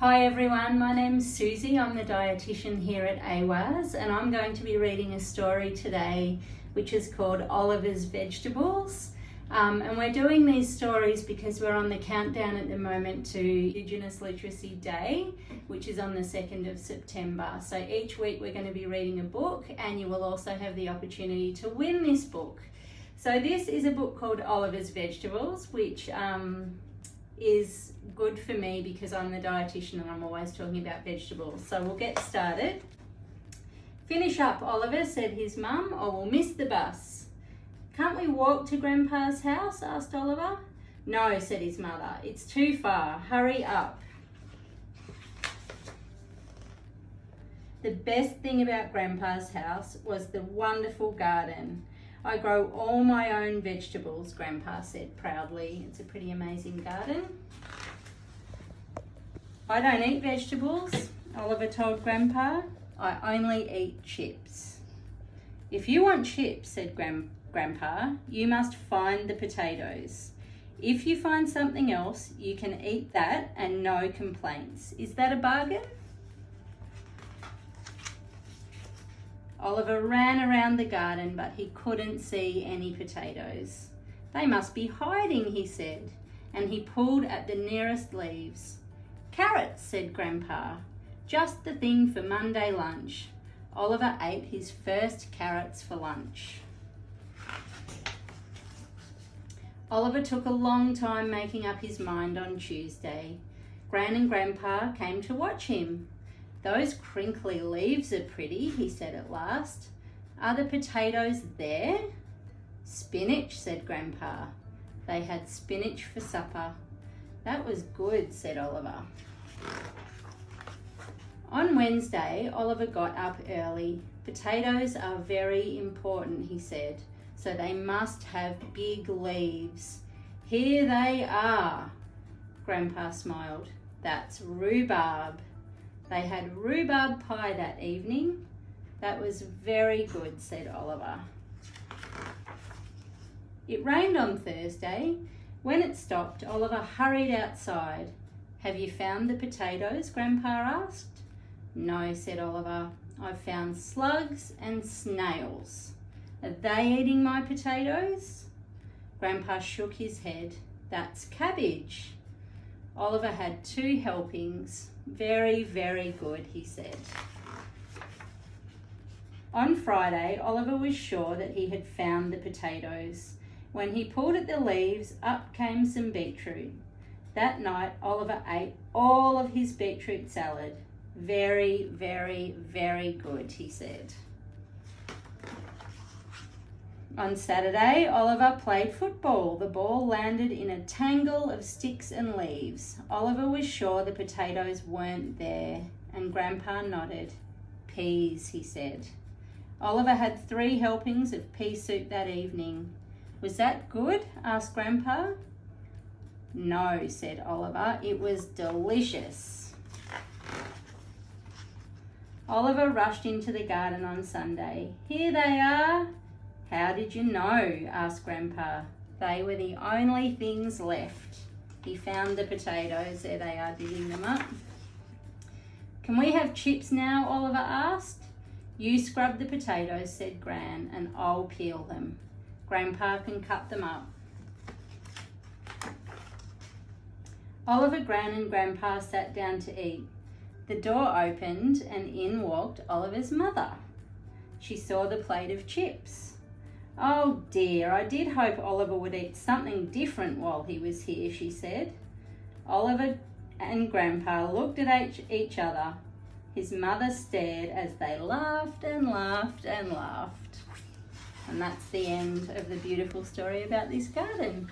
Hi everyone, my name's Susie. I'm the dietitian here at AWAS and I'm going to be reading a story today which is called Oliver's Vegetables. And we're doing these stories because we're on the countdown at the moment to Indigenous Literacy Day, which is on the 2nd of September. So each week we're going to be reading a book and you will also have the opportunity to win this book. So this is a book called Oliver's Vegetables, which is good for me because I'm the dietitian and I'm always talking about vegetables. So we'll get started. Finish up, Oliver, said his mum, or we'll miss the bus. Can't we walk to Grandpa's house? Asked Oliver. No, said his mother. It's too far. Hurry up. The best thing about Grandpa's house was the wonderful garden. I grow all my own vegetables, Grandpa said proudly. It's a pretty amazing garden. I don't eat vegetables, Oliver told Grandpa. I only eat chips. If you want chips, said Grandpa, you must find the potatoes. If you find something else, you can eat that and no complaints. Is that a bargain? Oliver ran around the garden, but he couldn't see any potatoes. They must be hiding, he said, and he pulled at the nearest leaves. Carrots, said Grandpa, just the thing for Monday lunch. Oliver ate his first carrots for lunch. Oliver took a long time making up his mind on Tuesday. Gran and Grandpa came to watch him. Those crinkly leaves are pretty, he said at last. Are the potatoes there? Spinach, said Grandpa. They had spinach for supper. That was good, said Oliver. On Wednesday, Oliver got up early. Potatoes are very important, he said, so they must have big leaves. Here they are. Grandpa smiled. That's rhubarb. They had rhubarb pie that evening. That was very good, said Oliver. It rained on Thursday. When it stopped, Oliver hurried outside. Have you found the potatoes? Grandpa asked. No, said Oliver. I've found slugs and snails. Are they eating my potatoes? Grandpa shook his head. That's cabbage. Oliver had 2 helpings. Very, very good, he said. On Friday, Oliver was sure that he had found the potatoes. When he pulled at the leaves, up came some beetroot. That night, Oliver ate all of his beetroot salad. Very, very, very good, he said. On Saturday, Oliver played football. The ball landed in a tangle of sticks and leaves. Oliver was sure the potatoes weren't there, and Grandpa nodded. Peas, he said. Oliver had 3 helpings of pea soup that evening. Was that good? Asked Grandpa. No, said Oliver. It was delicious. Oliver rushed into the garden on Sunday. Here they are. How did you know? Asked Grandpa. They were the only things left. He found the potatoes. There they are, digging them up. Can we have chips now? Oliver asked. You scrub the potatoes, said Gran, and I'll peel them. Grandpa can cut them up. Oliver, Gran and Grandpa sat down to eat. The door opened and in walked Oliver's mother. She saw the plate of chips. Oh dear, I did hope Oliver would eat something different while he was here, she said. Oliver and Grandpa looked at each other. His mother stared as they laughed and laughed and laughed. And that's the end of the beautiful story about this garden.